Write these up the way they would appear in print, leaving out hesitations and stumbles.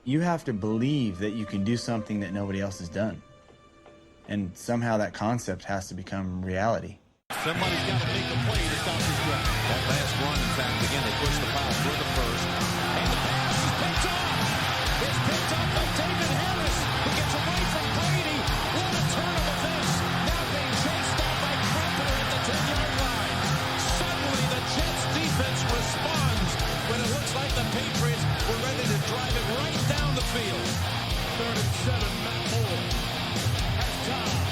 you have to believe that you can do something that nobody else has done. And somehow that concept has to become reality. Somebody's got to make the play to stop this drive. That last run, in fact, again, they push the foul for the first. And the pass is picked off. It's picked off by David Harris, who gets away from Brady. What a turn of events. Now being chased down by Cropper at the 10-yard line. Suddenly, the Jets defense responds when it looks like the Patriots were ready to drive it right down the field. 3rd and 7, Matt Moore. Has time.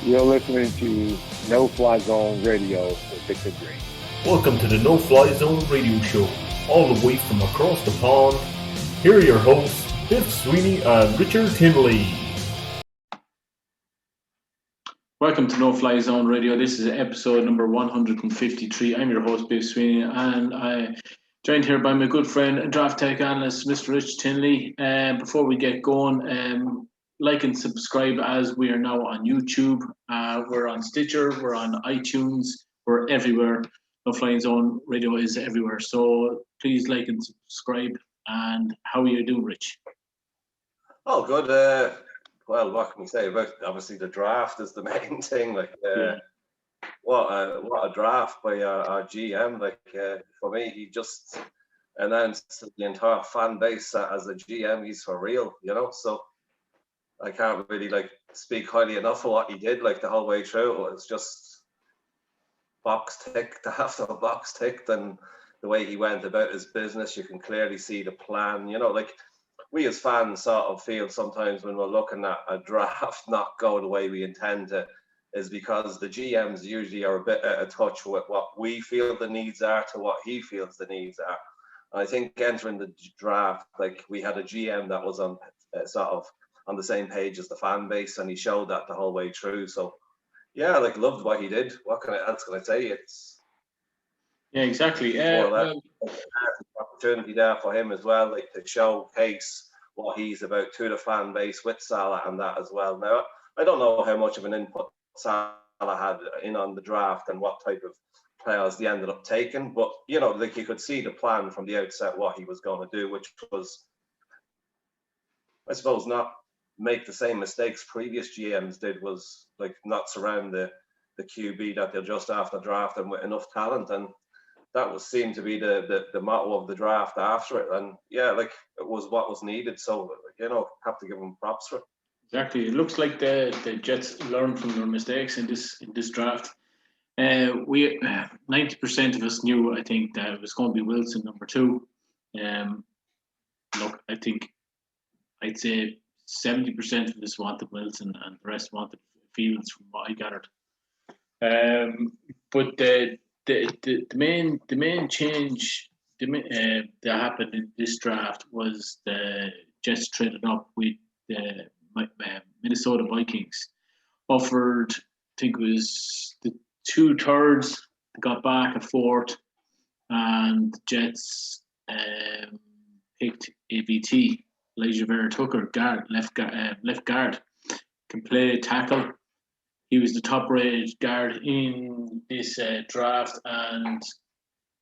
You're listening to No Fly Zone Radio with Victor Green. Welcome to the No Fly Zone Radio Show, all the way from across the pond. Here are your hosts, Biff Sweeney and Richard Tinley. Welcome to No Fly Zone Radio. This is episode number 153. I'm your host, Biff Sweeney, and I'm joined here by my good friend and draft tech analyst, Mr. Rich Tinley. Before we get going, like and subscribe, as we are now on YouTube. We're on Stitcher, we're on iTunes, we're everywhere. No Fly Zone Radio is everywhere. So please like and subscribe. And how are you doing, Rich? Oh, good. Well, what can we say about, obviously the draft is the main thing. What a draft by our GM. For me, he just announced to the entire fan base that as a GM, he's for real, so I can't really speak highly enough of what he did the whole way through. It was just box ticked after box ticked, and the way he went about his business, you can clearly see the plan. We as fans sort of feel sometimes when we're looking at a draft not go the way we intend to, is because the GMs usually are a bit out of touch with what we feel the needs are to what he feels the needs are. And I think entering the draft, we had a GM that was on sort of on the same page as the fan base, and he showed that the whole way through. So yeah, loved what he did. What else can I say? Yeah, exactly. Opportunity there for him as well, to showcase what he's about to the fan base with Salah and that as well. Now, I don't know how much of an input Salah had in on the draft and what type of players they ended up taking, but you could see the plan from the outset what he was going to do, which was, I suppose, not make the same mistakes previous GMs did, was not surround the QB that they're just after drafting with enough talent, and that seemed to be the motto of the draft after it. And yeah, it was what was needed. So have to give them props for it. Exactly. It looks like the Jets learned from their mistakes in this draft. We 90% of us knew, I think, that it was going to be Wilson number 2. Look, I'd say 70% of us wanted Wilson, and the rest wanted Fields, from what I gathered. But the main change that happened in this draft was the Jets traded up with the Minnesota Vikings, offered, I think it was the 2/3, got back a 4th, and the Jets picked AVT, Elijah Vera Tucker, left guard, can play tackle. He was the top-rated guard in this draft, and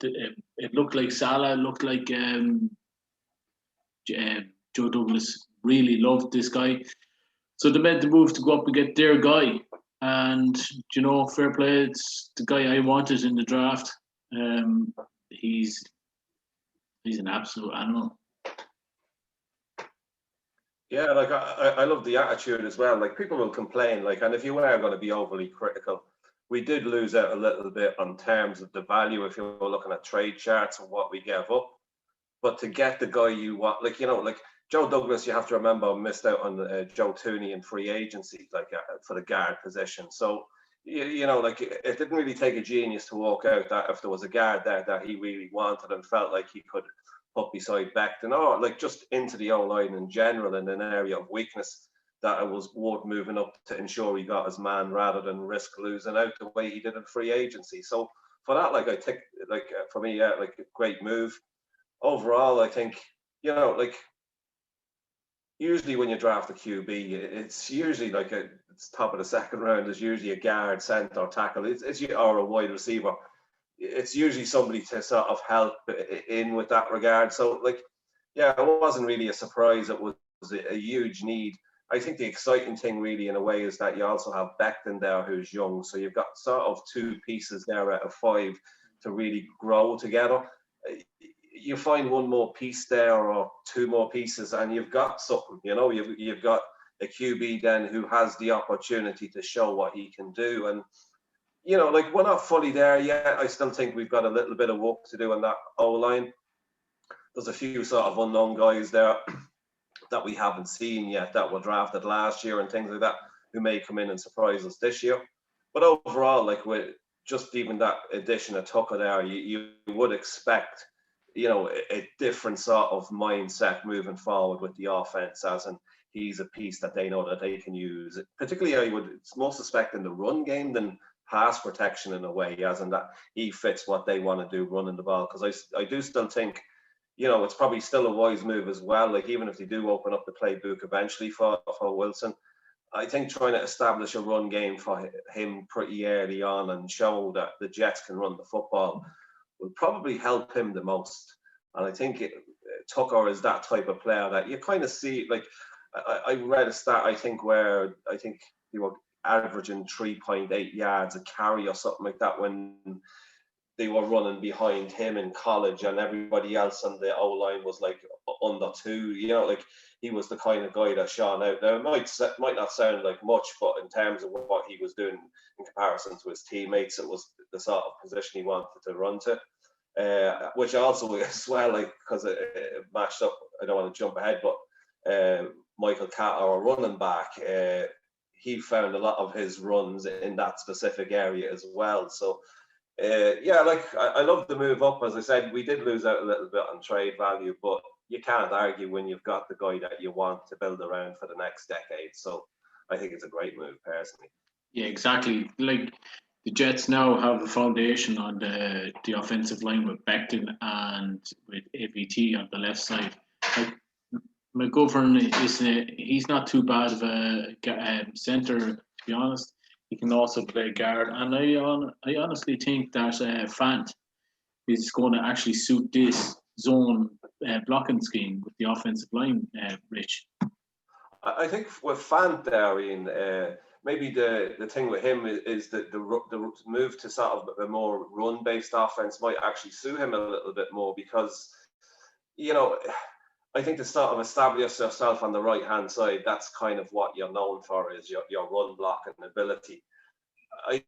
it looked like Salah, looked like Joe Douglas really loved this guy. So they made the move to go up and get their guy. And, fair play, it's the guy I wanted in the draft. He's an absolute animal. Yeah, I love the attitude as well. People will complain, and if you are going to be overly critical, we did lose out a little bit on terms of the value if you're looking at trade charts and what we gave up. But to get the guy you want, Joe Douglas, you have to remember, missed out on Joe Tooney in free agency, for the guard position. So, it didn't really take a genius to walk out that if there was a guard there that he really wanted and felt like he could put beside Becton, or just into the O-line in general in an area of weakness, that it was worth moving up to ensure he got his man rather than risk losing out the way he did in free agency. So for that, I think, for me, a great move. Overall, I think, usually when you draft a QB, it's usually like it's top of the second round. There's usually a guard, centre, tackle. It's or a wide receiver. It's usually somebody to sort of help in with that regard. So, like, yeah, it wasn't really a surprise. It was a huge need. I think the exciting thing really in a way is that you also have Becton there who's young. So you've got sort of two pieces there out of five to really grow together. You find one more piece there or two more pieces and you've got something, you know, you've got a QB then who has the opportunity to show what he can do. And, you know, like, we're not fully there yet. I still think we've got a little bit of work to do on that O-line. There's a few sort of unknown guys there that we haven't seen yet that were drafted last year and things like that who may come in and surprise us this year. But overall, like, with just even that addition of Tucker there, you would expect, you know, a different sort of mindset moving forward with the offense, as in he's a piece that they know that they can use. Particularly, I would more suspect in the run game than pass protection in a way, as in that he fits what they want to do running the ball. Because I do still think, you know, it's probably still a wise move as well. Like, even if they do open up the playbook eventually for Wilson, I think trying to establish a run game for him pretty early on and show that the Jets can run the football will probably help him the most. And I think Tucker is that type of player that you kind of see. Like, I read a stat, I think, where I think they were averaging 3.8 yards a carry or something like that when they were running behind him in college, and everybody else on the O-line was like under 2. You know, like, he was the kind of guy that shone out. Now, it might not sound like much, but in terms of what he was doing in comparison to his teammates, it was the sort of position he wanted to run to. Which also as well, like, because it matched up, I don't want to jump ahead, but Michael Catt, our running back, he found a lot of his runs in that specific area as well. So, yeah, like, I love the move up. As I said, we did lose out a little bit on trade value, but you can't argue when you've got the guy that you want to build around for the next decade. So I think it's a great move, personally. Yeah, exactly. Like, the Jets now have a foundation on the offensive line with Becton and with AVT on the left side. Like, McGovern he's not too bad of a centre, to be honest. He can also play guard, and I honestly think that Fant is going to actually suit this zone blocking scheme with the offensive line, Rich. I think with Fant there, Ian, maybe the thing with him is that the move to sort of a more run-based offense might actually suit him a little bit more, because, you know, I think to sort of establish yourself on the right-hand side, that's kind of what you're known for, is your run blocking ability. I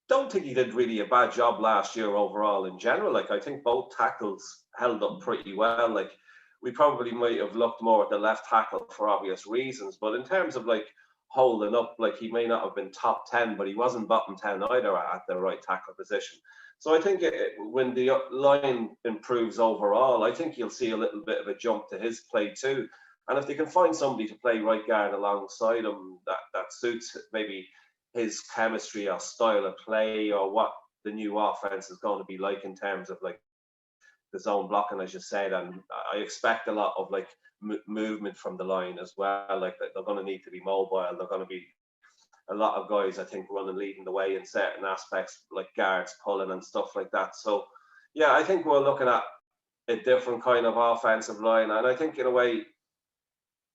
don't think he did really a bad job last year overall in general. Like, I think both tackles held up pretty well. Like, we probably might have looked more at the left tackle for obvious reasons, but in terms of, like, holding up, like, he may not have been top 10, but he wasn't bottom 10 either at the right tackle position. So I think when the line improves overall, I think you'll see a little bit of a jump to his play too. And if they can find somebody to play right guard alongside him that suits maybe his chemistry or style of play, or what the new offense is going to be like in terms of, like, the zone blocking, as you said, and I expect a lot of, like, movement from the line as well. Like, they're going to need to be mobile. They're going to be a lot of guys, I think, running, leading the way in certain aspects, like guards pulling and stuff like that. So, yeah, I think we're looking at a different kind of offensive line, and I think in a way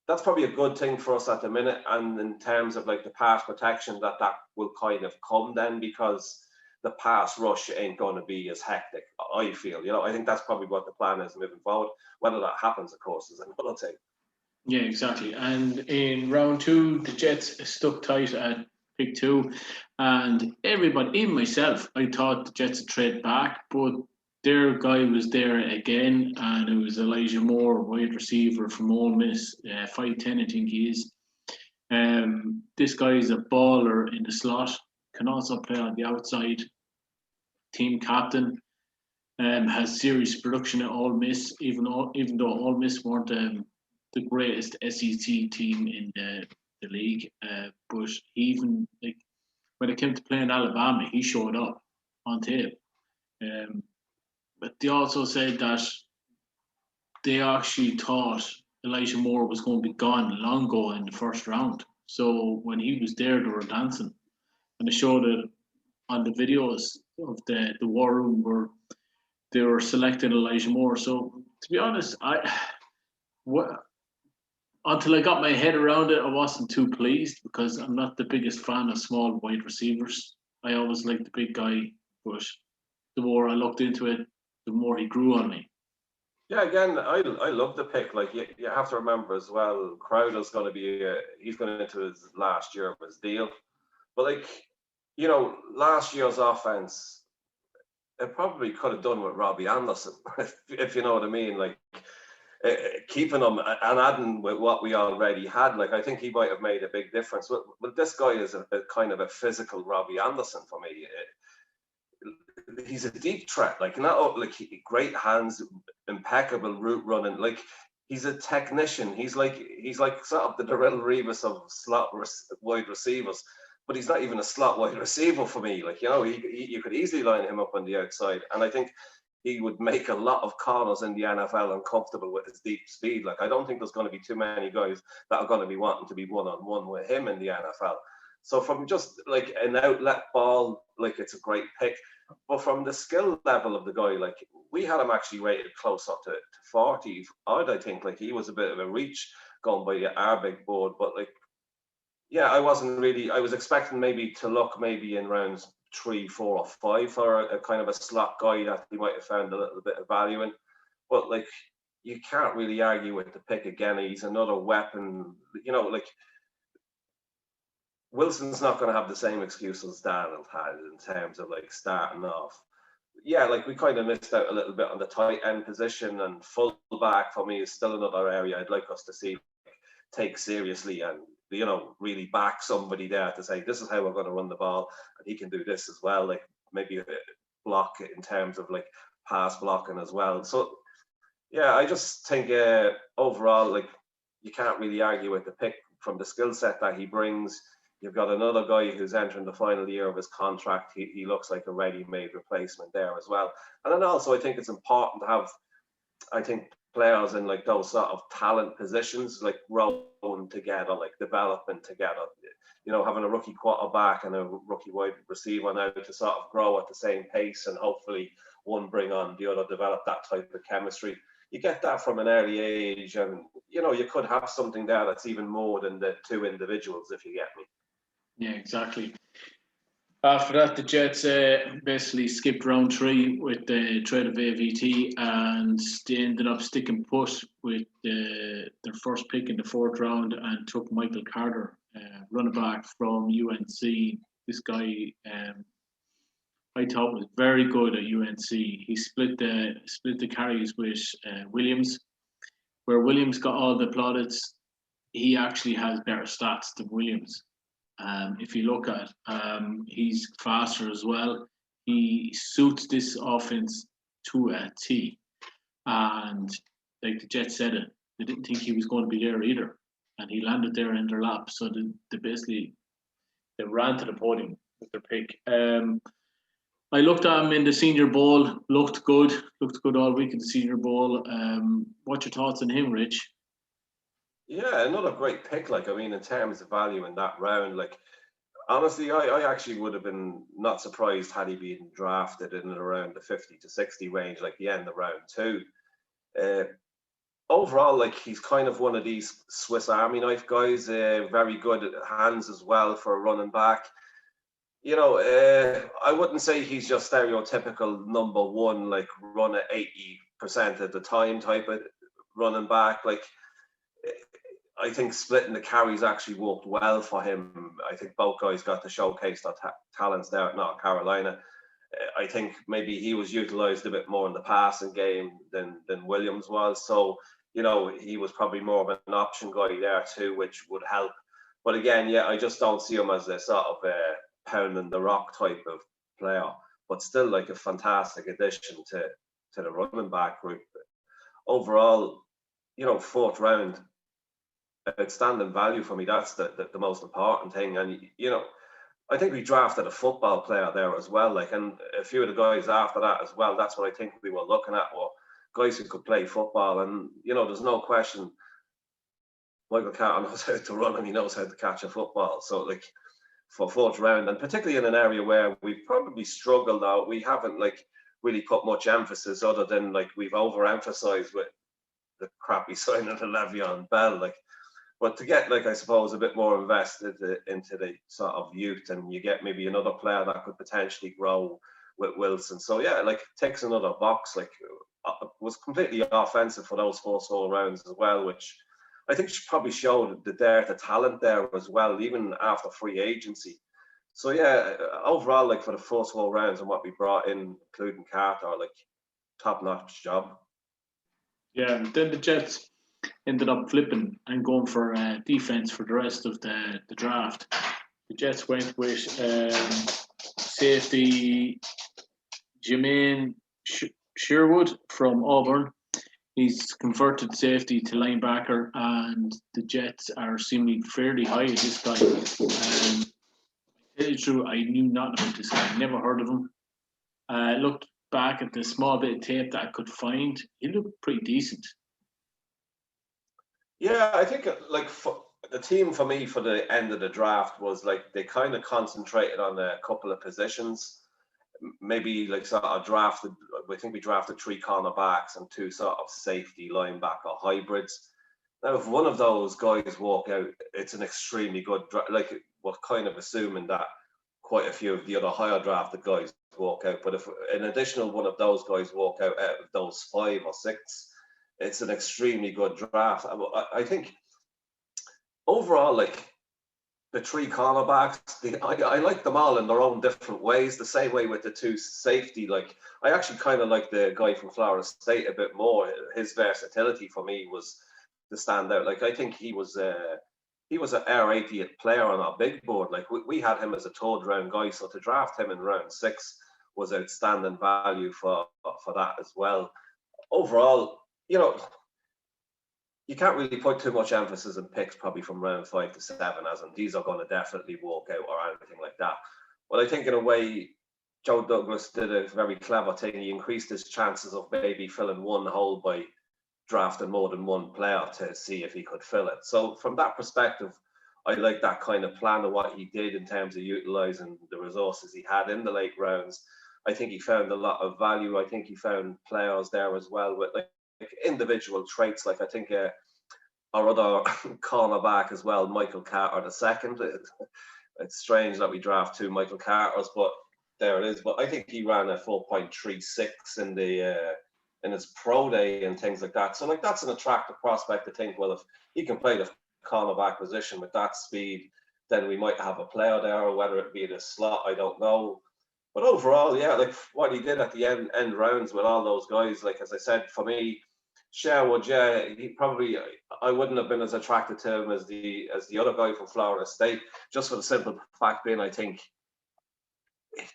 that's probably a good thing for us at the minute. And in terms of, like, the pass protection, that will kind of come then, because the pass rush ain't going to be as hectic, I feel. You know, I think that's probably what the plan is moving forward. Whether that happens, of course, is another thing. Yeah, exactly. And in round 2, the Jets stuck tight at pick 2, and everybody, even myself, I thought the Jets would trade back, but their guy was there again, and it was Elijah Moore, wide receiver from Ole Miss, 5'10", I think he is. This guy is a baller in the slot, can also play on the outside, team captain, has serious production at Ole Miss, even though Ole Miss weren't the greatest SEC team in the league, but even, like, when it came to playing Alabama, he showed up on tape. But they also said that they actually thought Elijah Moore was going to be gone long ago in the first round. So when he was there, they were dancing. And they showed it on the videos of the war room where they were selecting Elijah Moore. So to be honest, until I got my head around it, I wasn't too pleased because I'm not the biggest fan of small wide receivers. I always liked the big guy, but the more I looked into it, the more he grew on me. Yeah, again, I love the pick. Like you have to remember as well, Crowder's going to be he's going into his last year of his deal. But like, you know, last year's offense, it probably could have done with Robbie Anderson, if you know what I mean. Like keeping him and adding with what we already had. Like I think he might have made a big difference. But this guy is a kind of a physical Robbie Anderson for me. He's a deep threat, like not like great hands, impeccable route running. Like he's a technician. He's like sort of the Darrell Revis of slot wide receivers, but he's not even a slot wide receiver for me. Like, you know, you could easily line him up on the outside, and I think he would make a lot of corners in the NFL uncomfortable with his deep speed. Like I don't think there's going to be too many guys that are going to be wanting to be one-on-one with him in the NFL. So from just like an outlet ball, like it's a great pick. But from the skill level of the guy, like we had him actually rated close up to 40 odd. I think like he was a bit of a reach going by our big board. But like, yeah, I was expecting maybe to look maybe in rounds 3, 4, or 5 for a kind of a slot guy that he might have found a little bit of value in. But like, you can't really argue with the pick again. He's another weapon, you know, like Wilson's not going to have the same excuses Darnold had in terms of like starting off. Yeah, like we kind of missed out a little bit on the tight end position, and fullback for me is still another area I'd like us to see take seriously and, you know, really back somebody there to say this is how we're going to run the ball, and he can do this as well. Like maybe a block in terms of like pass blocking as well. So yeah, I just think overall, like you can't really argue with the pick from the skill set that he brings. You've got another guy who's entering the final year of his contract. He looks like a ready-made replacement there as well. And then also I think it's important to have, I think, players in like those sort of talent positions, like growing together, like developing together. You know, having a rookie quarterback and a rookie wide receiver now to sort of grow at the same pace, and hopefully one bring on the other, develop that type of chemistry. You get that from an early age, and you know, you could have something there that's even more than the two individuals, if you get me. Yeah, exactly. After that, the Jets basically skipped round 3 with the trade of AVT, and they ended up sticking put with their first pick in the 4th round and took Michael Carter, running back from UNC. This guy, I thought was very good at UNC. He split the carries with Williams, where Williams got all the plaudits. He actually has better stats than Williams. If you look at, he's faster as well. He suits this offense to a T. And like the Jets said it, they didn't think he was going to be there either. And he landed there in their lap. So they ran to the podium with their pick. I looked at him in the Senior Bowl, looked good all week in the Senior Bowl. What's your thoughts on him, Rich? Yeah, another great pick. Like, I mean, in terms of value in that round, like, honestly, I actually would have been not surprised had he been drafted in and around the 50 to 60 range, like the end of round 2. Overall, like, he's kind of one of these Swiss Army knife guys, very good at hands as well for a running back. You know, I wouldn't say he's just stereotypical number one, like run at 80% of the time type of running back. Like, I think splitting the carries actually worked well for him. I think both guys got to showcase their talents there at North Carolina. I think maybe he was utilized a bit more in the passing game than Williams was. So, you know, he was probably more of an option guy there too, which would help. But again, yeah, I just don't see him as a sort of pounding the rock type of player, but still like a fantastic addition to the running back group. Overall, you know, 4th round, outstanding value for me. That's the most important thing. And, you know, I think we drafted a football player there as well. Like, and a few of the guys after that as well, that's what I think we were looking at, were guys who could play football. And, you know, there's no question Michael Carter knows how to run and he knows how to catch a football. So like for fourth round, and particularly in an area where we've probably struggled now, we haven't like really put much emphasis other than like we've overemphasized with the crappy signing of Le'Veon Bell. Like, but to get like I suppose a bit more invested into the sort of youth, and you get maybe another player that could potentially grow with Wilson. So yeah, like takes another box. Like was completely offensive for those first 4 rounds as well, which I think probably showed the talent there as well, even after free agency. So yeah, overall, like for the first 4 rounds and what we brought in, including Carter, like top-notch job. Yeah, and then the Jets ended up flipping and going for defense for the rest of the draft. The Jets went with safety Jermaine Sherwood from Auburn. He's converted safety to linebacker, and the Jets are seemingly fairly high at this guy. To tell you the truth, I knew nothing about this guy. Never heard of him. Looked back at the small bit of tape that I could find. He looked pretty decent. Yeah, I think like the team for me for the end of the draft was like they kind of concentrated on a couple of positions. Maybe like sort of drafted, I think we drafted 3 cornerbacks and 2 sort of safety linebacker hybrids. Now, if one of those guys walk out, it's an extremely good, like we're kind of assuming that quite a few of the other higher drafted guys walk out. But if an additional one of those guys walk out of those 5 or 6, it's an extremely good draft. I think overall, like, the 3 cornerbacks, I like them all in their own different ways. The same way with the 2 safety. Like, I actually kind of like the guy from Florida State a bit more. His versatility for me was the standout. Like, I think he was an our 80th player on our big board. Like, we had him as a 3rd round guy, so to draft him in round 6 was outstanding value for that as well. Overall, you know, you can't really put too much emphasis on picks probably from round 5 to 7, as in these are going to definitely walk out or anything like that. But I think in a way, Joe Douglas did a very clever thing. He increased his chances of maybe filling one hole by drafting more than one player to see if he could fill it. So from that perspective, I like that kind of plan of what he did in terms of utilizing the resources he had in the late rounds. I think he found a lot of value. I think he found players there as well with like individual traits. Like I think our other cornerback as well, Michael Carter II. It's strange that we draft 2 Michael Carters, but there it is. But I think he ran a 4.36 in the in his pro day and things like that. So like that's an attractive prospect to think, well, if he can play the cornerback position with that speed, then we might have a player there, or whether it be in a slot, I don't know. But overall, yeah, like what he did at the end rounds with all those guys, like as I said, for me, Sherwood, yeah, I wouldn't have been as attracted to him as the other guy from Florida State, just for the simple fact being, I think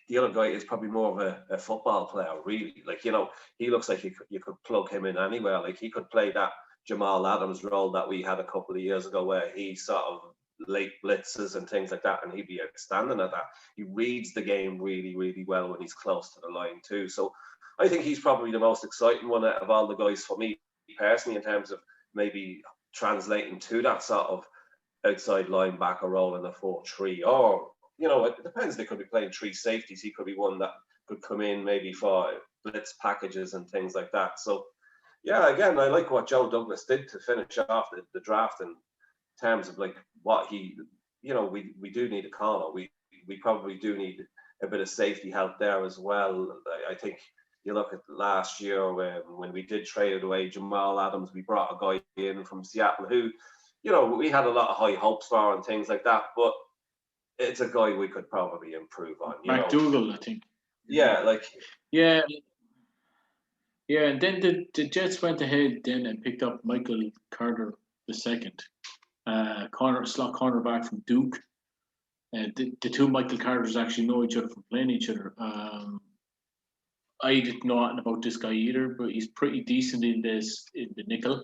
the other guy is probably more of a football player, really. Like, you know, he looks like you could plug him in anywhere. Like, he could play that Jamal Adams role that we had a couple of years ago, where he sort of late blitzes and things like that, and he'd be outstanding at that. He reads the game really, really well when he's close to the line too. So I think he's probably the most exciting one out of all the guys for me personally, in terms of maybe translating to that sort of outside linebacker role in a 4-3, or, you know, it depends. They could be playing 3 safeties. He could be one that could come in maybe for blitz packages and things like that. So yeah, again, I like what Joe Douglas did to finish off the draft in terms of like what he, you know, we do need a corner. We probably do need a bit of safety help there as well. I think you look at last year when we did trade away Jamal Adams, we brought a guy in from Seattle who, you know, we had a lot of high hopes for and things like that, but it's a guy we could probably improve on. McDougall, I think. Yeah, like. Yeah. Yeah, and then the Jets went ahead then and picked up Michael Carter II, slot cornerback from Duke. The 2 Michael Carters actually know each other from playing each other. I didn't know anything about this guy either, but he's pretty decent in the nickel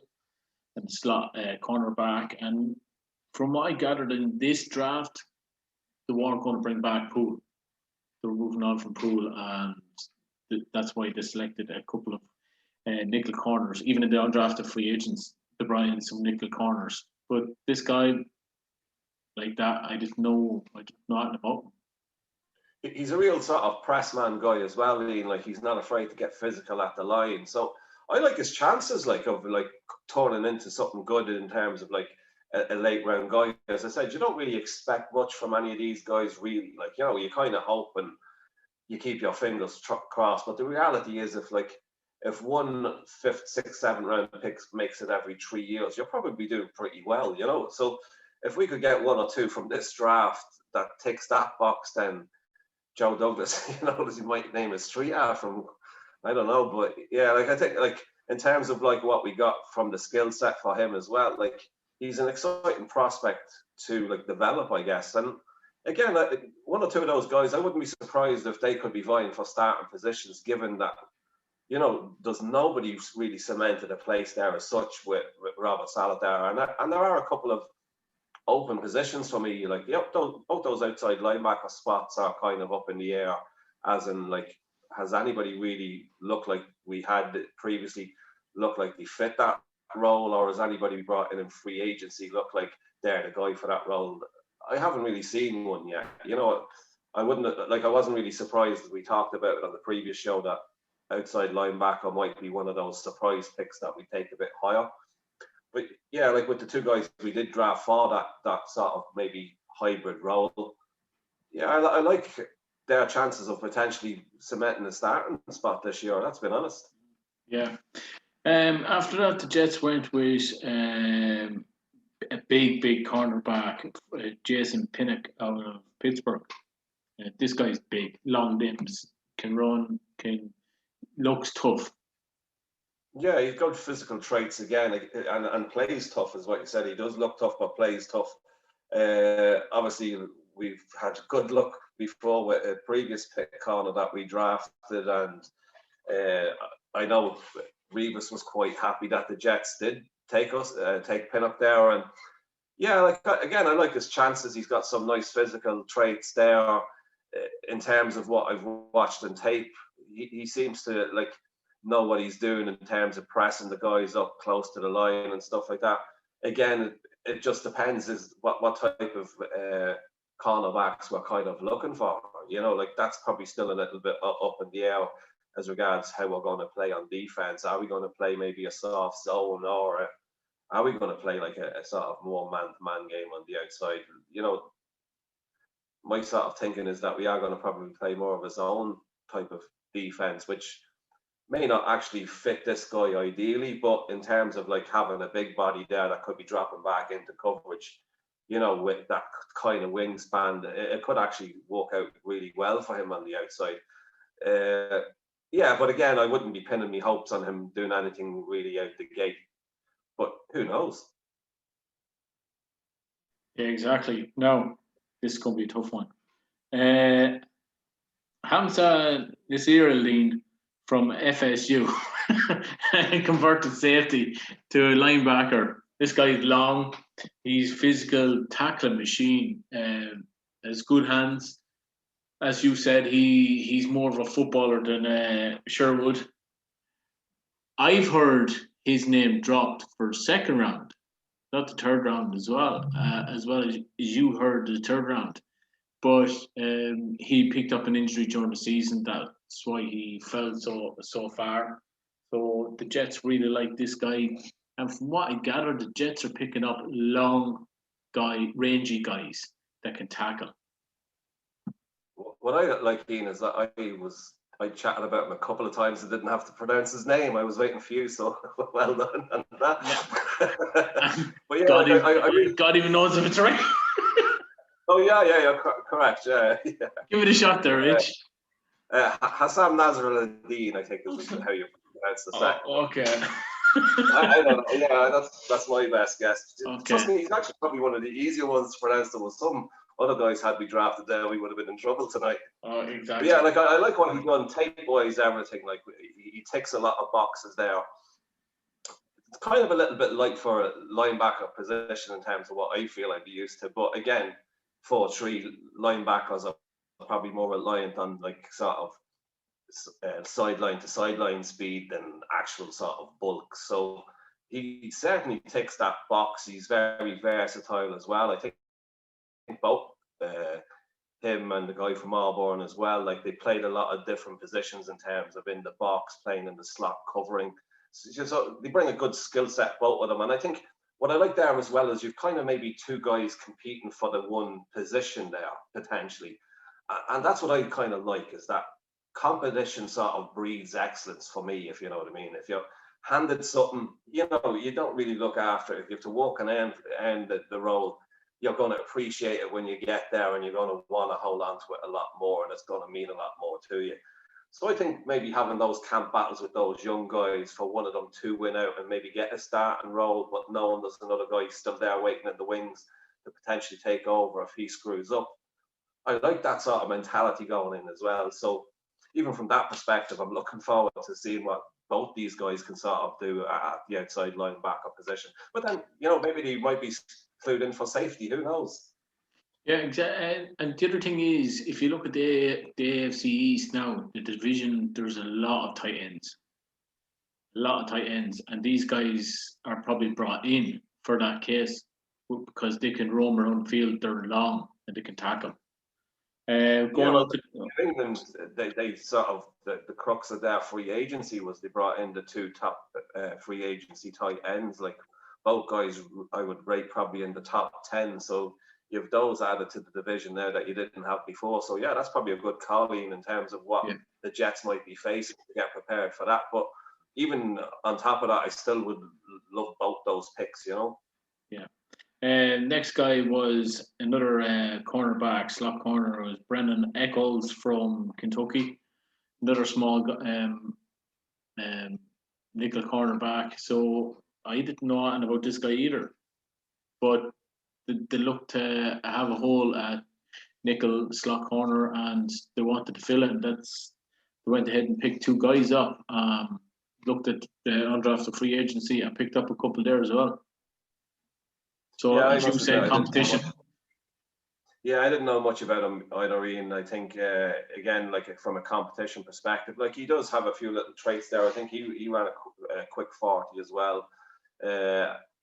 and the slot cornerback. And from what I gathered in this draft, they weren't going to bring back Poole. They were moving on from Poole, and that's why they selected a couple of nickel corners. Even in the undrafted free agents, they brought in some nickel corners. But this guy, like that, I didn't know nothing about him. He's a real sort of press man guy as well, Ian. Like, he's not afraid to get physical at the line. So I like his chances, like, of like turning into something good in terms of like a late round guy. As I said, you don't really expect much from any of these guys, really. Like, you know, you kind of hope and you keep your fingers crossed. But the reality is, if one fifth, sixth, seventh round pick makes it every 3 years, you'll probably doing pretty well, you know. So if we could get one or two from this draft that ticks that box, then Joe Douglas, you know, he might name his street after him. I don't know, but yeah, like, I think, like, in terms of like what we got from the skill set for him as well, like, he's an exciting prospect to like develop, I guess. And again, one or two of those guys, I wouldn't be surprised if they could be vying for starting positions, given that, you know, there's nobody really cemented a place there as such with Robert Saleh there, and there are a couple of open positions for me. Like, yep, both those outside linebacker spots are kind of up in the air, as in, like, has anybody really looked like we had previously looked like they fit that role, or has anybody we brought in free agency look like they're the guy for that role? I haven't really seen one yet. You know, I wasn't really surprised as we talked about it on the previous show that outside linebacker might be one of those surprise picks that we take a bit higher. But yeah, like with the two guys we did draft for that sort of maybe hybrid role, yeah, I like their chances of potentially cementing a starting spot this year. Let's be honest. Yeah. After that, the Jets went with a big cornerback, Jason Pinnock out of Pittsburgh. This guy's big, long limbs, can run, looks tough. Yeah, he's got physical traits again, and plays tough, is what you said. He does look tough, but plays tough. Obviously, we've had good luck before with a previous pick corner that we drafted, and I know Revis was quite happy that the Jets did take Pinnock there. And yeah, like, again, I like his chances. He's got some nice physical traits there. In terms of what I've watched on tape, he seems to like know what he's doing in terms of pressing the guys up close to the line and stuff like that. Again, it just depends is what type of cornerbacks we're kind of looking for. You know, like, that's probably still a little bit up in the air as regards how we're going to play on defense. Are we going to play maybe a soft zone, or are we going to play like a sort of more man-to-man game on the outside? You know, my sort of thinking is that we are going to probably play more of a zone type of defense, which may not actually fit this guy ideally, but in terms of like having a big body there that could be dropping back into coverage, you know, with that kind of wingspan, it could actually work out really well for him on the outside. Yeah, but again, I wouldn't be pinning my hopes on him doing anything really out the gate. But who knows? Yeah, exactly. No, this is going to be a tough one. Hamza Nasir from FSU converted safety to a linebacker. This guy's long. He's physical, tackling machine. Has good hands. As you said, he's more of a footballer than Sherwood. I've heard his name dropped for second round, not the third round as well as you heard the third round. But he picked up an injury during the season. That's why he fell so far. So the Jets really like this guy. And from what I gather, the Jets are picking up rangy guys that can tackle. What I like, Ian, is that I chatted about him a couple of times and didn't have to pronounce his name. I was waiting for you, so well done on that. Yeah. But yeah, God even knows if it's right. Oh yeah, correct. Yeah. Give it a shot there, Rich. Hassam Nasruddin, I think is how you pronounce the second. Okay. I don't know. Yeah, that's my best guess. Okay. Trust me, he's actually probably one of the easier ones to pronounce. There was some other guys had we drafted there, we would have been in trouble tonight. Oh, exactly. But yeah, like I like what he's done tape-wise, everything. Like he ticks a lot of boxes there. It's kind of a little bit light for a linebacker position in terms of what I feel I'd be used to. But again, 4-3 linebackers are probably more reliant on like sort of sideline to sideline speed than actual sort of bulk. So he certainly ticks that box. He's very versatile as well. I think both him and the guy from Auburn as well, like they played a lot of different positions in terms of in the box, playing in the slot, covering. So they bring a good skill set, both of them. And I think what I like there as well is you've kind of maybe two guys competing for the one position there, potentially. And that's what I kind of like, is that competition sort of breeds excellence for me, if you know what I mean. If you're handed something, you know, you don't really look after it. If you have to walk and end the role, you're going to appreciate it when you get there, and you're going to want to hold on to it a lot more, and it's going to mean a lot more to you. So I think maybe having those camp battles with those young guys for one of them to win out and maybe get a start and role, but knowing there's another guy still there waiting in the wings to potentially take over if he screws up. I like that sort of mentality going in as well. So even from that perspective, I'm looking forward to seeing what both these guys can sort of do at the outside linebacker position. But then, you know, maybe they might be clued in for safety. Who knows? Yeah, exactly. And the other thing is, if you look at the AFC East now, the division, there's a lot of tight ends. And these guys are probably brought in for that case because they can roam around the field, they're long, and they can tackle. England, they sort of, the crux of their free agency was they brought in the two top free agency tight ends. Like, both guys I would rate probably in the top 10. So you have those added to the division there that you didn't have before. So yeah, that's probably a good calling in terms of what the Jets might be facing to get prepared for that. But even on top of that, I still would love both those picks, you know? Yeah. Next guy was another cornerback, slot corner, was Brendan Eccles from Kentucky. Another small nickel cornerback. So I didn't know anything about this guy either. But they looked to have a hole at nickel slot corner, and they wanted to fill it. And they went ahead and picked two guys up. Looked at the undrafted free agency and picked up a couple there as well. So yeah, as you say, competition. I didn't know much about him either, Ian. I think, again, like from a competition perspective, like he does have a few little traits there. I think he ran a quick 40 as well.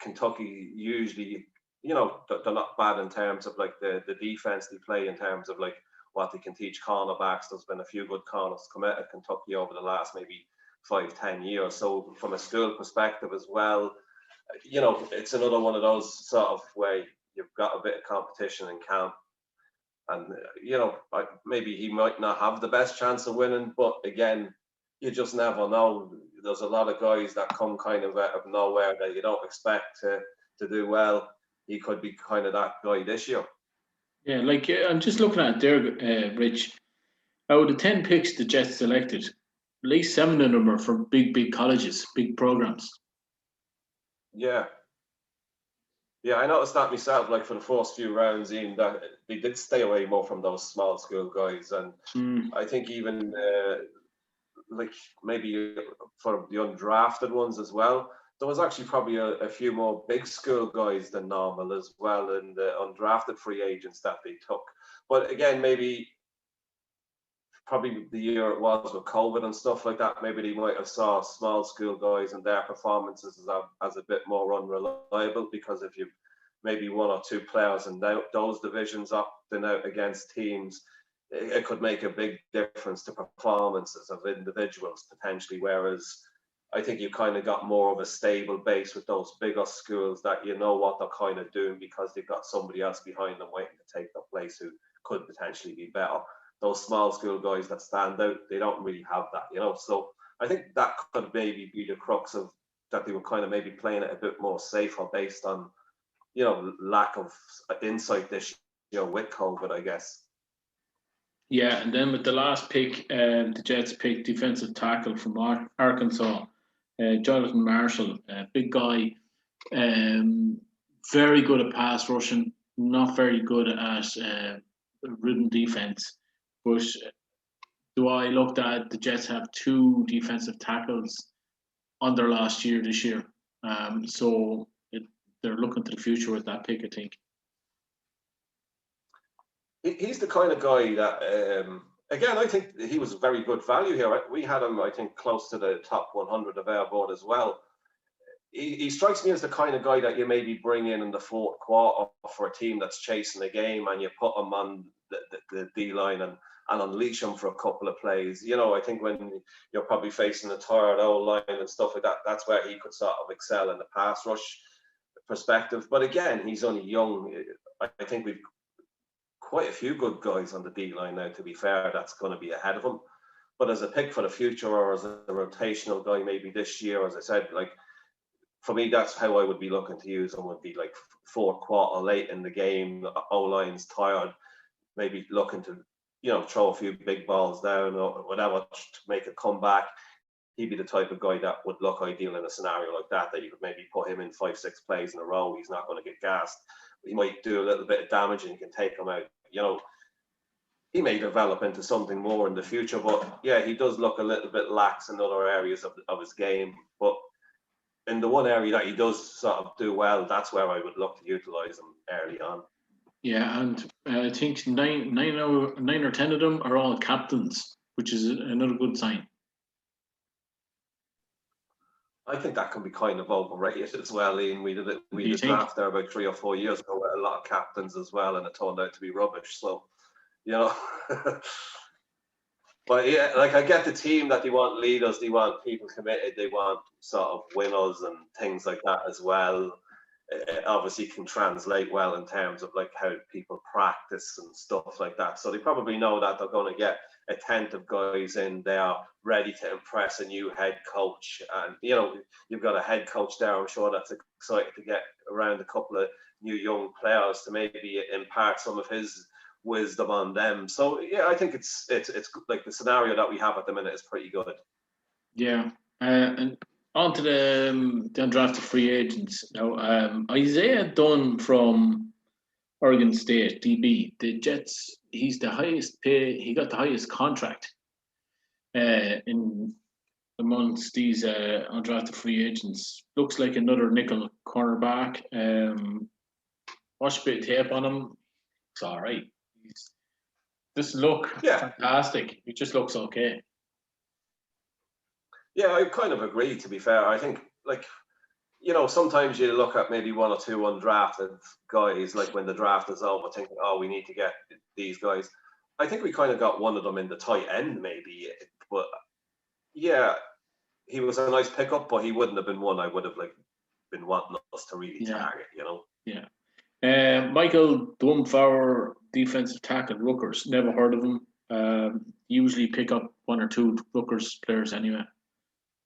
Kentucky usually, you know, they're not bad in terms of like the defense they play, in terms of like what they can teach cornerbacks. There's been a few good corners come out of Kentucky over the last maybe 5-10 years. So from a school perspective as well, you know, it's another one of those sort of where you've got a bit of competition in camp. And, you know, maybe he might not have the best chance of winning, but again, you just never know. There's a lot of guys that come kind of out of nowhere that you don't expect to do well. He could be kind of that guy this year. Yeah, like I'm just looking at there, Rich. Out of the 10 picks the Jets selected, at least 7 of them are from big colleges, big programs. Yeah, I noticed that myself. Like for the first few rounds, Ian, that they did stay away more from those small school guys, and I think even like maybe for the undrafted ones as well, there was actually probably a few more big school guys than normal as well, and the undrafted free agents that they took. But again, maybe probably the year it was with COVID and stuff like that, maybe they might have saw small school guys and their performances as a bit more unreliable, because if you maybe one or two players in those divisions opting out against teams, it could make a big difference to performances of individuals potentially. Whereas I think you kind of got more of a stable base with those bigger schools, that you know what they're kind of doing because they've got somebody else behind them waiting to take their place who could potentially be better. Those small school guys that stand out, they don't really have that, you know. So I think that could maybe be the crux of that. They were kind of maybe playing it a bit more safer based on, you know, lack of insight this year with COVID, I guess. Yeah, and then with the last pick, the Jets picked defensive tackle from Arkansas, Jonathan Marshall, big guy, very good at pass rushing, not very good at rhythm defense. But do I look at the Jets have 2 defensive tackles on their last year this year? So they're looking to the future with that pick, I think. He's the kind of guy that, again, I think he was very good value here. We had him, I think, close to the top 100 of our board as well. he strikes me as the kind of guy that you maybe bring in the fourth quarter for a team that's chasing the game, and you put him on the D line and unleash him for a couple of plays. You know, I think when you're probably facing a tired O line and stuff like that, that's where he could sort of excel in the pass rush perspective. But again, he's only young. I think we've quite a few good guys on the D line now, to be fair, that's going to be ahead of him. But as a pick for the future, or as a rotational guy maybe this year, as I said, like, for me, that's how I would be looking to use him, would be like fourth quarter, late in the game, O-line's tired, maybe looking to, you know, throw a few big balls down or whatever to make a comeback. He'd be the type of guy that would look ideal in a scenario like that you could maybe put him in 5-6 plays in a row. He's not going to get gassed. He might do a little bit of damage and you can take him out. You know, he may develop into something more in the future, but yeah, he does look a little bit lax in other areas of his game. But in the one area that he does sort of do well, that's where I would look to utilise him early on. Yeah, and I think 9 or 10 of them are all captains, which is another good sign. I think that can be kind of overrated as well, Ian. We did a draft there about 3 or 4 years ago with a lot of captains as well, and it turned out to be rubbish. So, you know. But yeah, like, I get the team that they want leaders, they want people committed, they want sort of winners and things like that as well. It obviously can translate well in terms of like how people practice and stuff like that. So they probably know that they're going to get attentive guys in there ready to impress a new head coach. And, you know, you've got a head coach there, I'm sure, that's excited to get around a couple of new young players to maybe impart some of his wisdom on them. So yeah, I think it's like the scenario that we have at the minute is pretty good. Yeah, and on to the undrafted free agents now. Isaiah Dunn from Oregon State, DB, the Jets. He's the highest pay. He got the highest contract in amongst these undrafted free agents. Looks like another nickel cornerback. Watch a bit of tape on him. It's all right. Just look fantastic. He just looks okay. Yeah, I kind of agree, to be fair. I think, like, you know, sometimes you look at maybe 1 or 2 undrafted guys, like when the draft is over, thinking, oh, we need to get these guys. I think we kind of got one of them in the tight end, maybe. But yeah, he was a nice pickup, but he wouldn't have been one I would have like been wanting us to really target, you know? Yeah. Michael Dumfauer, defensive tackle, Rutgers. Never heard of him. Usually pick up 1 or 2 Rutgers players anyway.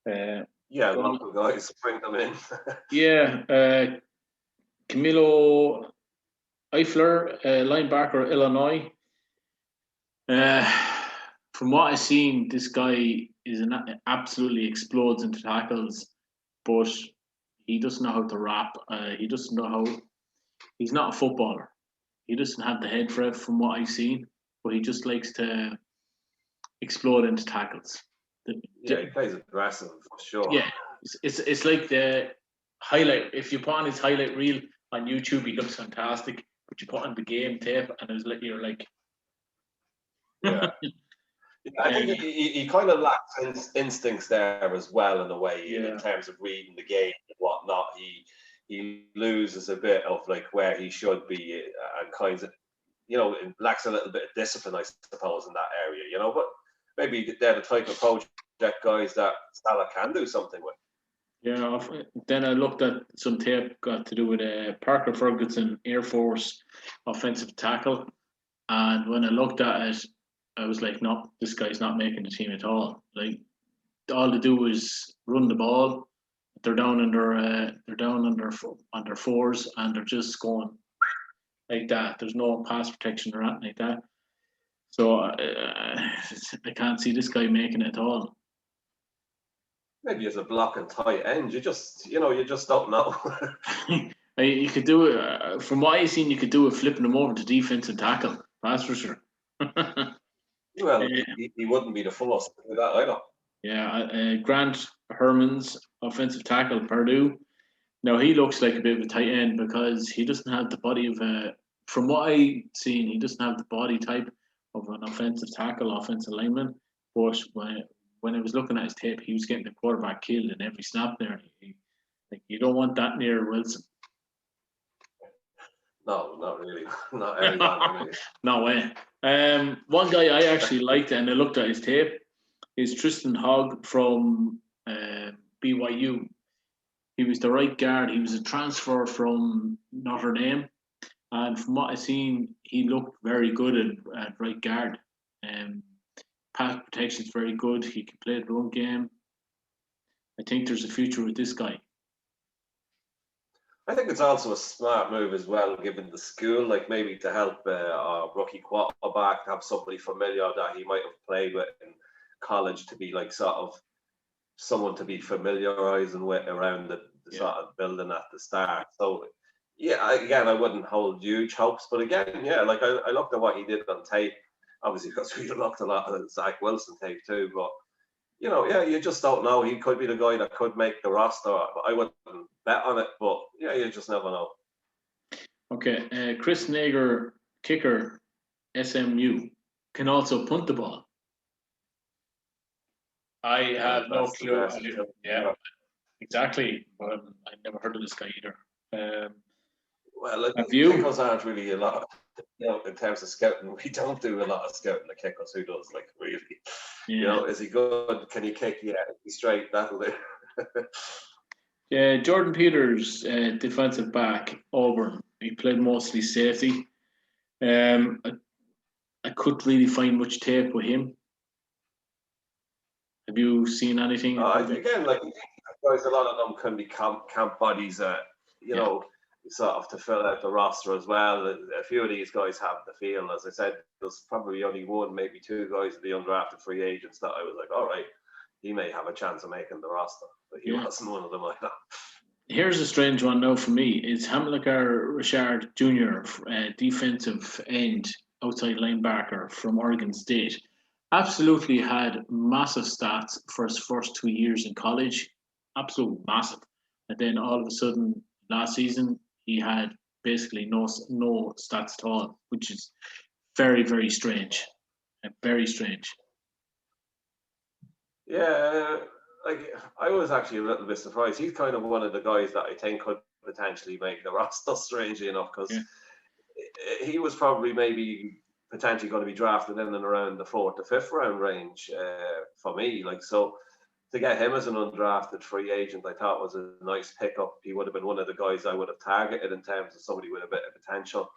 Local guys, bring them in. Camilo Eifler, linebacker, Illinois. From what I've seen, this guy absolutely explodes into tackles, but he doesn't know how to wrap. He doesn't know how. He's not a footballer. He doesn't have the head for it, from what I've seen, but he just likes to explode into tackles. He plays aggressive, for sure. Yeah, it's like the highlight. If you put on his highlight reel on YouTube, he looks fantastic. But you put on the game tape, and it's like you're like, yeah. I think he kind of lacks instincts there as well, in a way, in terms of reading the game and whatnot. He loses a bit of like where he should be, and kind of, you know, lacks a little bit of discipline, I suppose, in that area, you know. But maybe they're the type of project guys that Salah can do something with. Yeah. Then I looked at some tape got to do with Parker Ferguson, Air Force offensive tackle, and when I looked at it, I was like, no, this guy's not making the team at all. Like, all they do is run the ball. They're down on their fours, and they're just going like that. There's no pass protection or anything like that. So I can't see this guy making it at all. Maybe as a block and tight end, you just don't know. You could do it. From what I've seen, you could do it flipping him over to defensive tackle. That's for sure. Well, he wouldn't be the first to do that either. Yeah, Grant Herman's offensive tackle, Purdue. Now, he looks like a bit of a tight end because he doesn't have the body of from what I've seen, he doesn't have the body type of an offensive tackle, offensive lineman. But when I was looking at his tape, he was getting the quarterback killed in every snap there. Like, you don't want that near Wilson. No, not really. Not early on. Anyway. No way. One guy I actually liked, and I looked at his tape, is Tristan Hogg from BYU. He was the right guard. He was a transfer from Notre Dame. And from what I've seen, he looked very good at right guard. Pass protection is very good. He can play the run game. I think there's a future with this guy. I think it's also a smart move as well, given the school, like maybe to help a rookie quarterback, have somebody familiar that he might have played with in college to be like sort of someone to be familiarizing with around the sort of building at the start. So, yeah, I wouldn't hold huge hopes. But again, yeah, like I looked at what he did on tape, obviously because we looked a lot at Zach Wilson tape too. But, you know, yeah, you just don't know. He could be the guy that could make the roster. I wouldn't bet on it, but yeah, you just never know. Okay, Chris Nager, kicker, SMU, can also punt the ball. I have no clue. Yeah, exactly. But I never heard of this guy either. Well, have you? Kickers aren't really a lot. You know, in terms of scouting, we don't do a lot of scouting the kickers. Who does? Like, really? Yeah. You know, is he good? Can he kick? Yeah, he's straight. That'll do. Yeah, Jordan Peters, defensive back, Auburn. He played mostly safety. I couldn't really find much tape with him. Have you seen anything? Again, like, guys, a lot of them can be camp bodies. You know, sort of to fill out the roster as well. A few of these guys have the feel. As I said, there's probably only one, maybe two guys of the undrafted free agents that I was like, all right, he may have a chance of making the roster, but he wasn't one of them like that. Here's a strange one now for me. It's Hamilcar Richard Jr., defensive end, outside linebacker from Oregon State. Absolutely had massive stats for his first 2 years in college. Absolute massive. And then all of a sudden, last season, he had basically no stats at all, which is very, very strange. Very strange. Yeah, like, I was actually a little bit surprised. He's kind of one of the guys that I think could potentially make the roster, strangely enough, because he was probably maybe potentially going to be drafted in and around the 4th to 5th round range for me. Like, so to get him as an undrafted free agent, I thought was a nice pickup. He would have been one of the guys I would have targeted in terms of somebody with a bit of potential.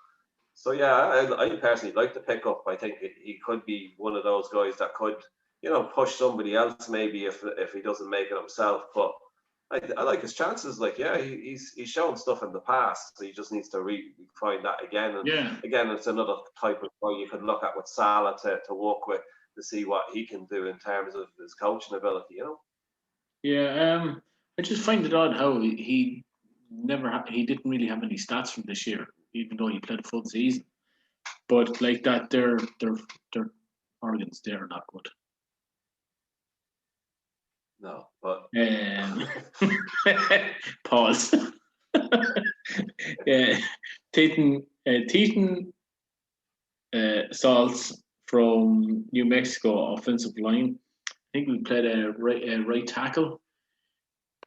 So yeah, I personally like the pickup. I think he could be one of those guys that could, you know, push somebody else maybe if he doesn't make it himself. But I like his chances. Like, yeah, he's shown stuff in the past, so he just needs to find that again. And again, it's another type of guy you could look at with Salah to work with to see what he can do in terms of his coaching ability. You know. Yeah, I just find it odd how he didn't really have any stats from this year, even though he played a full season. But like that, their organs, they're not good. No, but pause. Teton Salts from New Mexico, offensive line. I think we played a right tackle.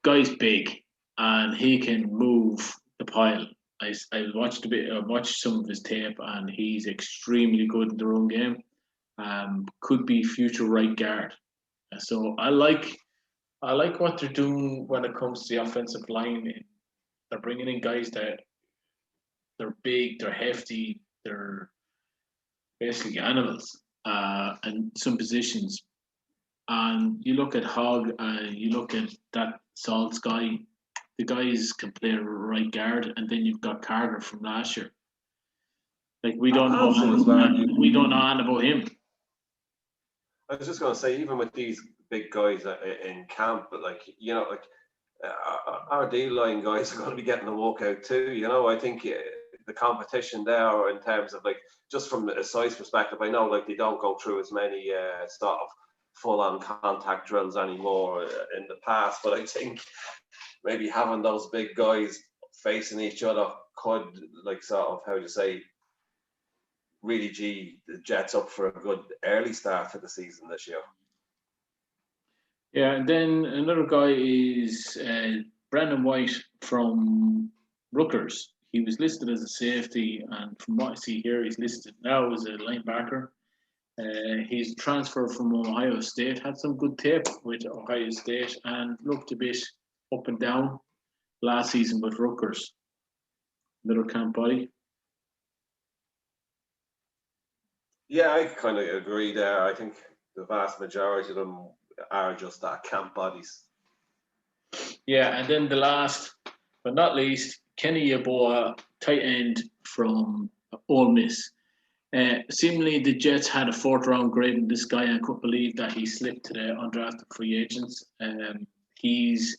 Guy's big and he can move the pile. I watched some of his tape and he's extremely good in the run game. Could be future right guard. So I like what they're doing when it comes to the offensive line. They're bringing in guys that they're big, they're hefty, they're basically animals in some positions. And you look at Hogg, you look at that Salts guy, the guys can play right guard, and then you've got Carter from last year. Like, we don't know about him. I was just going to say, even with these big guys in camp, but like, you know, like our D-line guys are going to be getting a walkout too. You know, I think the competition there in terms of, like, just from a size perspective, I know, like, they don't go through as many sort of full-on contact drills anymore in the past, but I think maybe having those big guys facing each other could, like, sort of, how do you say, really gee the Jets up for a good early start to the season this year. Yeah, and then another guy is Brendan White from Rutgers. He was listed as a safety, and from what I see here, he's listed now as a linebacker. He's transferred from Ohio State, had some good tape with Ohio State, and looked a bit up and down last season with Rutgers. Middle camp body. Yeah, I kind of agree there. I think the vast majority of them are just that camp bodies. Yeah, and then the last but not least, Kenny Yeboah, tight end from Ole Miss. Seemingly the Jets had a 4th round grade in this guy. I couldn't believe that he slipped to the undrafted free agents. He's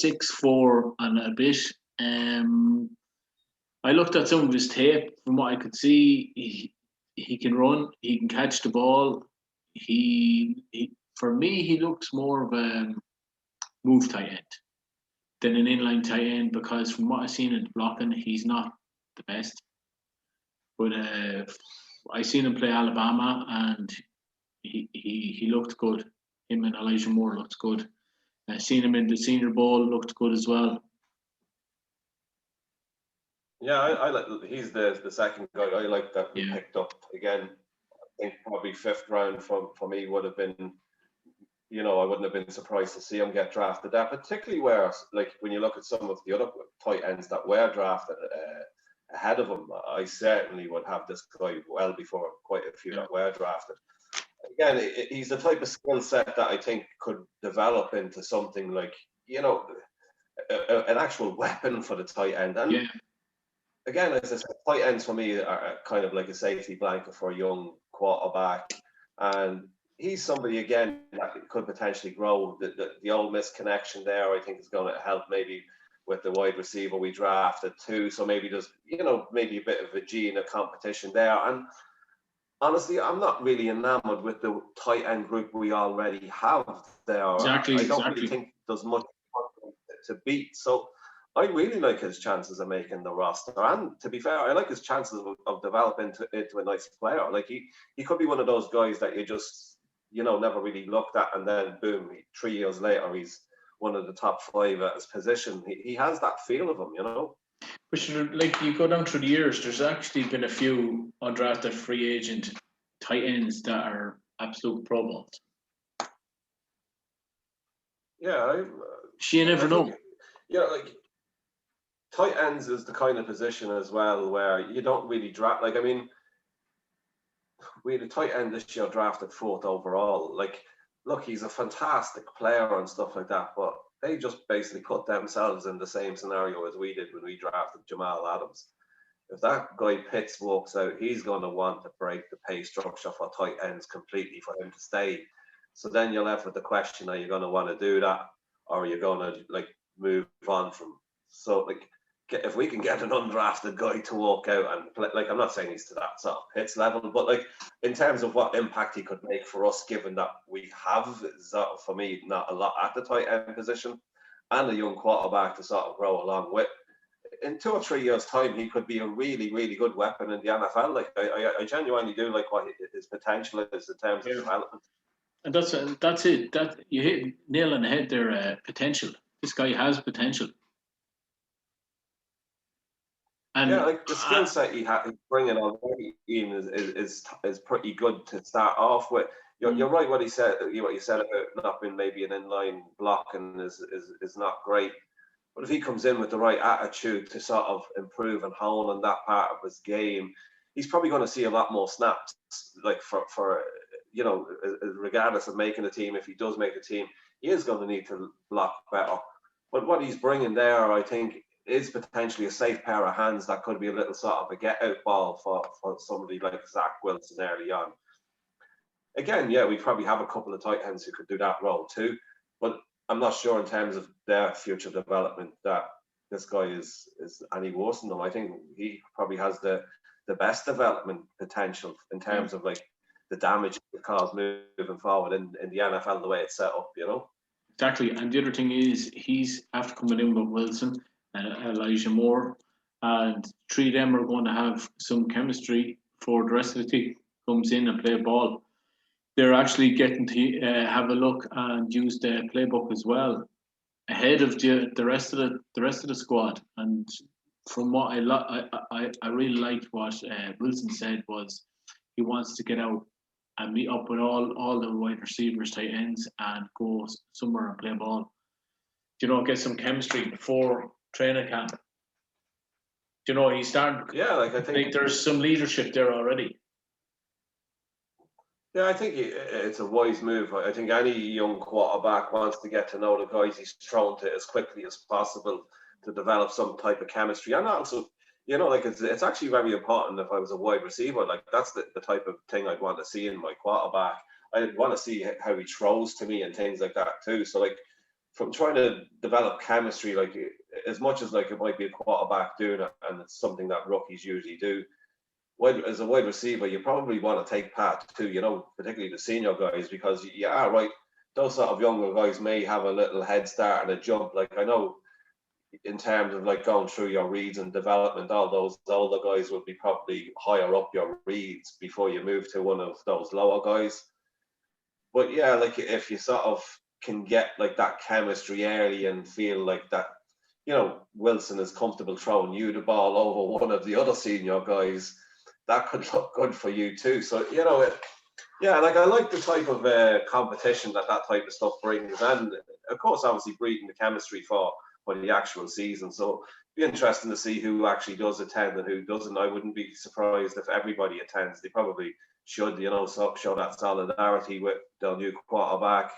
6'4" and a bit. I looked at some of his tape. From what I could see, he can run, he can catch the ball. He for me, he looks more of a move tight end than an inline tight end, because from what I've seen in the blocking, he's not the best. But I seen him play Alabama, and he looked good. Him and Elijah Moore looked good. I seen him in the Senior Bowl, looked good as well. Yeah, I like. He's the second guy I like that we picked up again. I think probably 5th round for me would have been. I wouldn't have been surprised to see him get drafted there, particularly where, like, when you look at some of the other tight ends that were drafted ahead of him, I certainly would have this guy well before quite a few that were drafted. Again, he's the type of skill set that I think could develop into something like, an actual weapon for the tight end. And again, as I said, tight ends for me are kind of like a safety blanket for a young quarterback. And he's somebody, again, that could potentially grow. The Ole Miss connection there, I think, is going to help maybe with the wide receiver we drafted too. So maybe there's, maybe a bit of a gene of competition there. And honestly, I'm not really enamored with the tight end group we already have there. Exactly. I don't really think there's much to beat. So I really like his chances of making the roster. And to be fair, I like his chances of developing into a nice player. Like, he could be one of those guys that you just, never really looked at, and then boom, 3 years later, he's one of the top 5 at his position. He has that feel of him, But like, you go down through the years, there's actually been a few undrafted free agent tight ends that are absolute Pro Bowls. Yeah, you never know. Like, tight ends is the kind of position as well where you don't really draft. Like, I mean, we had a tight end this year drafted 4th overall. Like, look, he's a fantastic player and stuff like that, but they just basically put themselves in the same scenario as we did when we drafted Jamal Adams. If that guy Pitts walks out, he's going to want to break the pay structure for tight ends completely for him to stay. So then you're left with the question: are you going to want to do that, or are you going to move on from? So if we can get an undrafted guy to walk out and play, I'm not saying he's to that sort of Pitts level, but in terms of what impact he could make for us, given that we have, for me, not a lot at the tight end position, and a young quarterback to sort of grow along with. In 2 or 3 years' time, he could be a really, really good weapon in the NFL. I genuinely do like what his potential is in terms of development. And that's it. That you hit nail on the head there. Potential. This guy has potential. And the skill set he's bringing on is pretty good to start off with. You're right what you said about not being maybe an inline blocking is not great. But if he comes in with the right attitude to sort of improve and hone on that part of his game, he's probably going to see a lot more snaps. For regardless of making the team, if he does make the team, he is going to need to block better. But what he's bringing there, I think, is potentially a safe pair of hands that could be a little sort of a get-out ball for somebody like Zach Wilson early on. Again, we probably have a couple of tight ends who could do that role too, but I'm not sure in terms of their future development that this guy is any worse than them. I think he probably has the best development potential in terms of the damage it caused moving forward in the NFL, the way it's set up, Exactly. And the other thing is, he's after coming in with Wilson and Elijah Moore, and 3 of them are going to have some chemistry for the rest of the team. Comes in and play ball. They're actually getting to have a look and use the playbook as well. ahead of the rest of the squad. And from what I really liked what Wilson said was he wants to get out and meet up with all the wide receivers, tight ends, and go somewhere and play ball. Get some chemistry before training camp. He's starting. Yeah, like I think there's some leadership there already. Yeah, I think it's a wise move. I think any young quarterback wants to get to know the guys he's thrown to as quickly as possible to develop some type of chemistry. And also, like it's actually very important if I was a wide receiver. Like that's the type of thing I'd want to see in my quarterback. I'd want to see how he throws to me and things like that too. So like from trying to develop chemistry, like as much as like it might be a quarterback doing it, and it's something that rookies usually do. As a wide receiver, you probably want to take part too, particularly the senior guys, because those sort of younger guys may have a little head start and a jump. Like I know in terms of like going through your reads and development, all those older guys will be probably higher up your reads before you move to one of those lower guys. But yeah, like if you sort of can get like that chemistry early and feel like that, Wilson is comfortable throwing you the ball over one of the other senior guys, that could look good for you too. So, like I like the type of competition that type of stuff brings. And of course, obviously breeding the chemistry for the actual season. So it'd be interesting to see who actually does attend and who doesn't. I wouldn't be surprised if everybody attends. They probably should, show that solidarity with the new quarterback.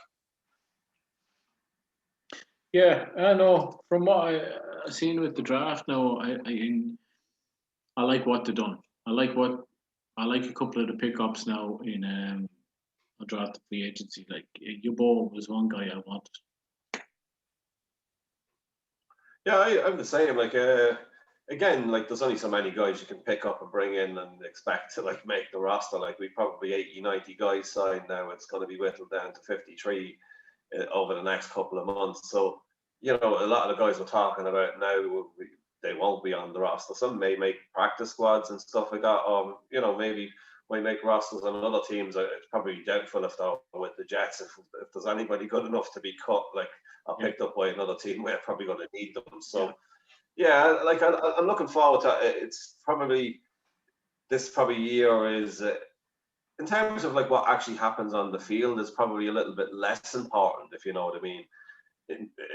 Yeah, I know. From what I've seen with the draft now, I like what they've done. I like a couple of the pickups now in a draft free agency. Like Yubo was one guy I wanted. Yeah, I'm the same. Like again, like there's only so many guys you can pick up and bring in and expect to like make the roster. Like we probably 80, 90 guys signed now. It's going to be whittled down to 53 over the next couple of months. So a lot of the guys we're talking about now, they won't be on the roster. Some may make practice squads and stuff like that. Maybe might make rosters on other teams. It's probably doubtful if they're with the Jets. If there's anybody good enough to be cut, like or picked up by another team, we're probably going to need them. So, yeah, like I'm looking forward to it. It's probably this year is in terms of like what actually happens on the field is probably a little bit less important, if you know what I mean.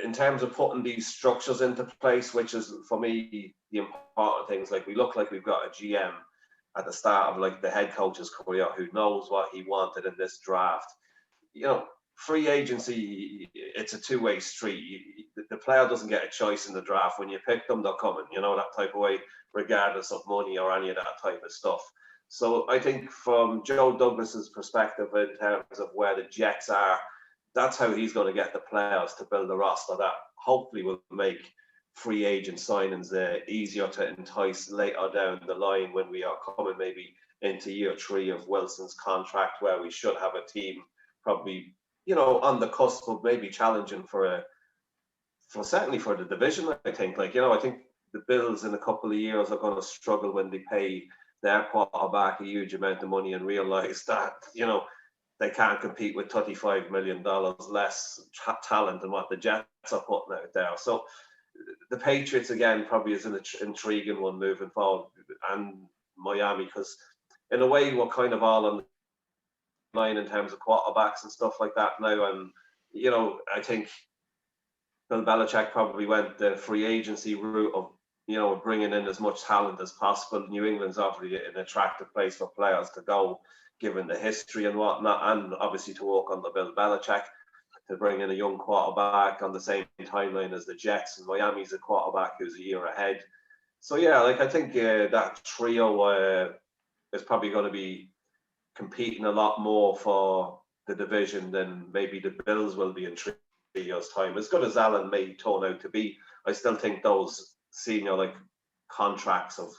In terms of putting these structures into place, which is for me the important things. Like we look like we've got a GM at the start of like the head coach's career who knows what he wanted in this draft. Free agency, it's a two-way street. The player doesn't get a choice in the draft. When you pick them, they're coming. That type of way, regardless of money or any of that type of stuff. So I think from Joe Douglas's perspective in terms of where the Jets are, that's how he's going to get the players to build a roster that hopefully will make free agent signings easier to entice later down the line when we are coming maybe into year 3 of Wilson's contract, where we should have a team probably, on the cusp of maybe challenging certainly for the division. I think I think the Bills in a couple of years are going to struggle when they pay their quarterback a huge amount of money and realize that, they can't compete with $35 million less talent than what the Jets are putting out there. So the Patriots, again, probably is an intriguing one moving forward, and Miami, because in a way we're kind of all on the line in terms of quarterbacks and stuff like that now. And, I think Bill Belichick probably went the free agency route of, bringing in as much talent as possible. New England's obviously an attractive place for players to go, given the history and whatnot, and obviously to work on the Bill Belichick, to bring in a young quarterback on the same timeline as the Jets. And Miami's a quarterback who's a year ahead. So yeah, like I think that trio is probably going to be competing a lot more for the division than maybe the Bills will be in 3 years' time. As good as Allen may turn out to be, I still think those senior like contracts of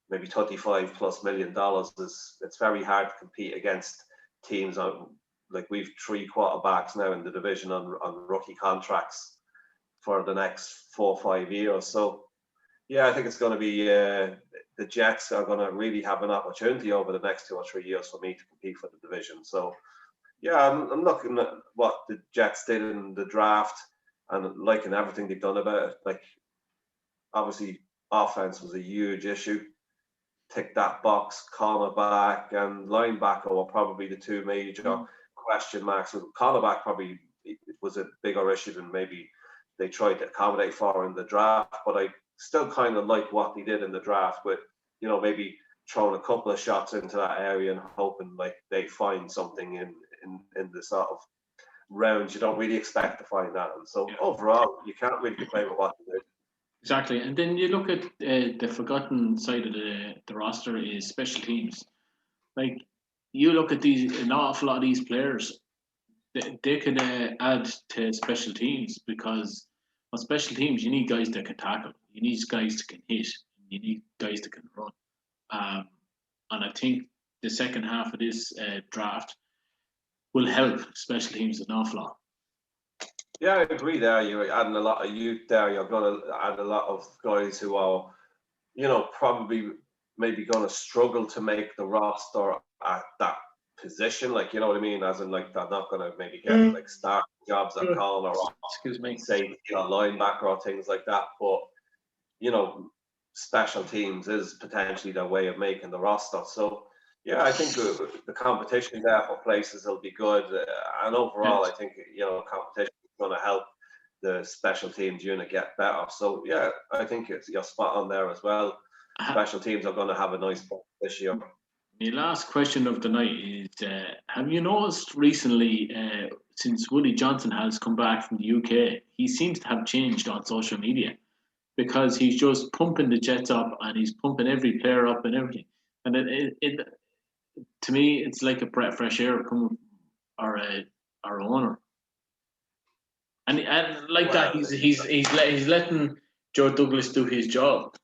maybe $35+ million it's very hard to compete against teams like we've 3 quarterbacks now in the division on rookie contracts for the next 4 or 5 years. So yeah, I think it's going to be the Jets are going to really have an opportunity over the next 2 or 3 years for me to compete for the division. So yeah, I'm looking at what the Jets did in the draft, and liking everything they've done about it. Like, obviously, offense was a huge issue. Tick that box. Cornerback and linebacker were probably the two major question marks. Cornerback probably was a bigger issue than maybe they tried to accommodate for in the draft, but I still kind of like what they did in the draft with, you know, maybe throwing a couple of shots into that area and hoping like they find something in the sort of rounds you don't really expect to find that. And so overall, you can't really complain with what they did. Exactly. And then you look at the forgotten side of the roster is special teams. Like, you look at an awful lot of these players, they can add to special teams, because on special teams, you need guys that can tackle, you need guys that can hit, you need guys that can run. And I think the second half of this draft will help special teams an awful lot. Yeah, I agree there. You're adding a lot of youth there. You're going to add a lot of guys who are, you know, probably maybe going to struggle to make the roster at that position. Like, you know what I mean? As in, like, they're not going to maybe get like start jobs at corner or safety or linebacker or things like that. But, you know, special teams is potentially their way of making the roster. So, yeah, I think the competition there for places will be good. And overall, I think, you know, competition is going to help the special teams unit get better. So, yeah, I think you're spot on there as well. Special teams are going to have a nice point this year. The last question of the night is, have you noticed recently, since Woody Johnson has come back from the UK, he seems to have changed on social media, because he's just pumping the Jets up and he's pumping every player up and everything. And it to me, it's like a breath of fresh air coming from our owner. And like that, he's letting Joe Douglas do his job.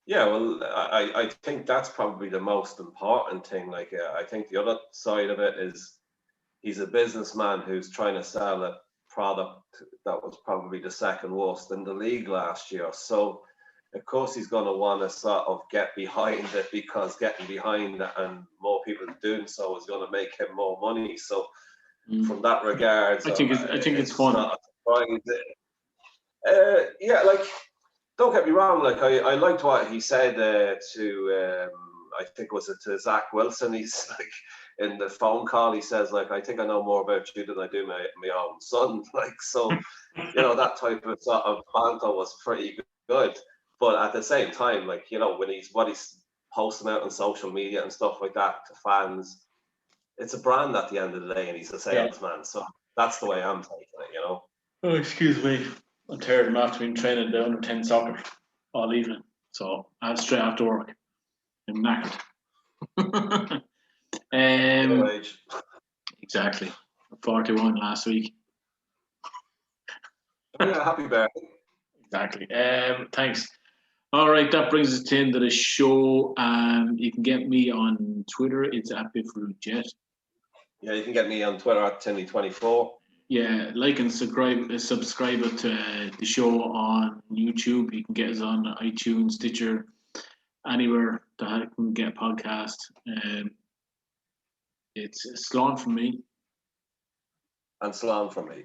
Yeah, well, I think that's probably the most important thing. Like, I think the other side of it is he's a businessman who's trying to sell a product that was probably the second worst in the league last year. So, of course, he's going to want to sort of get behind it, because getting behind it and more people doing so is going to make him more money. So, from that regard, I think it's fun. Not a surprise. Yeah, like, don't get me wrong. Like, I liked what he said to I think was it to Zach Wilson. He's like, in the phone call, he says, like, I think I know more about you than I do my own son. Like, so, you know, that type of sort of banter was pretty good. But at the same time, like, you know, when he's posting out on social media and stuff like that to fans, it's a brand at the end of the day, and he's a salesman. So that's the way I'm taking it, you know. Oh, excuse me. I'm tired. I'm after being training the under 10 soccer all evening. So I'm straight after work. I'm knackered. Exactly. 41 last week. Yeah, happy birthday. Exactly. Thanks. All right, that brings us to the end of the show. You can get me on Twitter. It's at BiffRootJet. Yeah, you can get me on Twitter at Tinley24. Yeah, like and subscribe to the show on YouTube. You can get us on iTunes, Stitcher, anywhere that you can get a podcast. It's Slán from me. And Slán from me.